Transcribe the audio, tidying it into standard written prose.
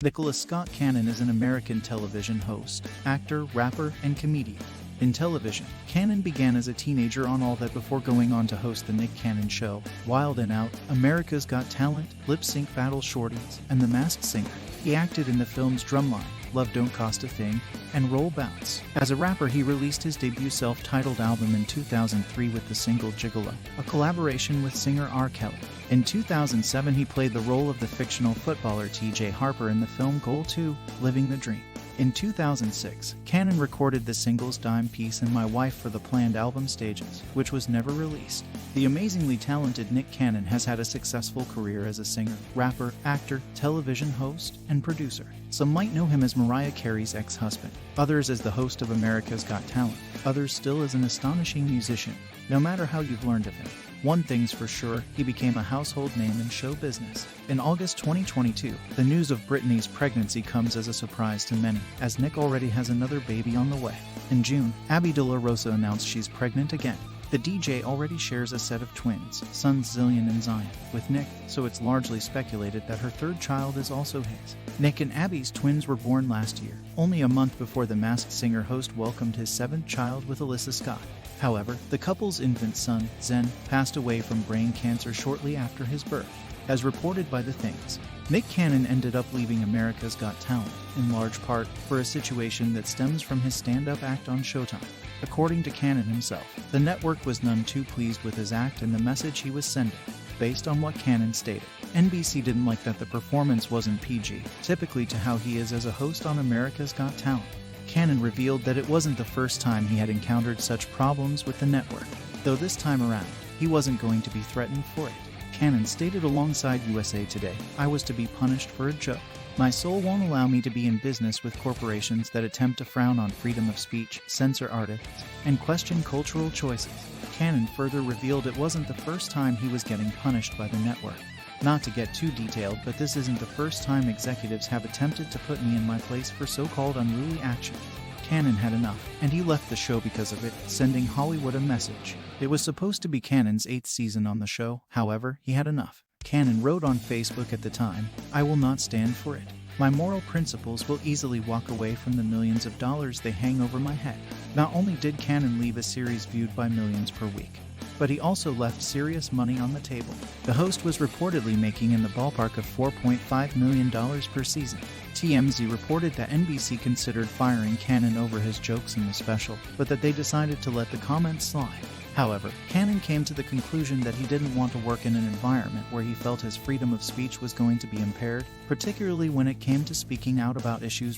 Nicholas Scott Cannon is an American television host, actor, rapper, and comedian. In television, Cannon began as a teenager on All That before going on to host The Nick Cannon Show, Wild 'N Out, America's Got Talent, Lip Sync Battle Shorties, and The Masked Singer. He acted in the films Drumline, Love Don't Cost a Thing, and Roll Bounce. As a rapper, he released his debut self-titled album in 2003 with the single Gigolo, a collaboration with singer R. Kelly. In 2007, he played the role of the fictional footballer T.J. Harper in the film Goal 2, Living the Dream. In 2006, Cannon recorded the singles Dime Piece and My Wife for the planned album Stages, which was never released. The amazingly talented Nick Cannon has had a successful career as a singer, rapper, actor, television host, and producer. Some might know him as Mariah Carey's ex-husband, others as the host of America's Got Talent, others still as an astonishing musician. No matter how you've learned of him, one thing's for sure, he became a household name in show business. In August 2022, the news of Brittany's pregnancy comes as a surprise to many, as Nick already has another baby on the way. In June, Abby De La Rosa announced she's pregnant again. The DJ already shares a set of twins, sons Zillion and Zion, with Nick, so it's largely speculated that her third child is also his. Nick and Abby's twins were born last year, only a month before the Masked Singer host welcomed his seventh child with Alyssa Scott. However, the couple's infant son, Zen, passed away from brain cancer shortly after his birth. As reported by The Things, Nick Cannon ended up leaving America's Got Talent, in large part, for a situation that stems from his stand-up act on Showtime. According to Cannon himself, the network was none too pleased with his act and the message he was sending. Based on what Cannon stated, NBC didn't like that the performance wasn't PG, typically to how he is as a host on America's Got Talent. Cannon revealed that it wasn't the first time he had encountered such problems with the network, though this time around, he wasn't going to be threatened for it. Cannon stated alongside USA Today, "I was to be punished for a joke. My soul won't allow me to be in business with corporations that attempt to frown on freedom of speech, censor artists, and question cultural choices." Cannon further revealed it wasn't the first time he was getting punished by the network. "Not to get too detailed, but this isn't the first time executives have attempted to put me in my place for so-called unruly action." Cannon had enough, and he left the show because of it, sending Hollywood a message. It was supposed to be Cannon's 8th season on the show, however, he had enough. Cannon wrote on Facebook at the time, "I will not stand for it. My moral principles will easily walk away from the millions of dollars they hang over my head." Not only did Cannon leave a series viewed by millions per week, but he also left serious money on the table. The host was reportedly making in the ballpark of $4.5 million per season. TMZ reported that NBC considered firing Cannon over his jokes in the special, but that they decided to let the comments slide. However, Cannon came to the conclusion that he didn't want to work in an environment where he felt his freedom of speech was going to be impaired, particularly when it came to speaking out about issues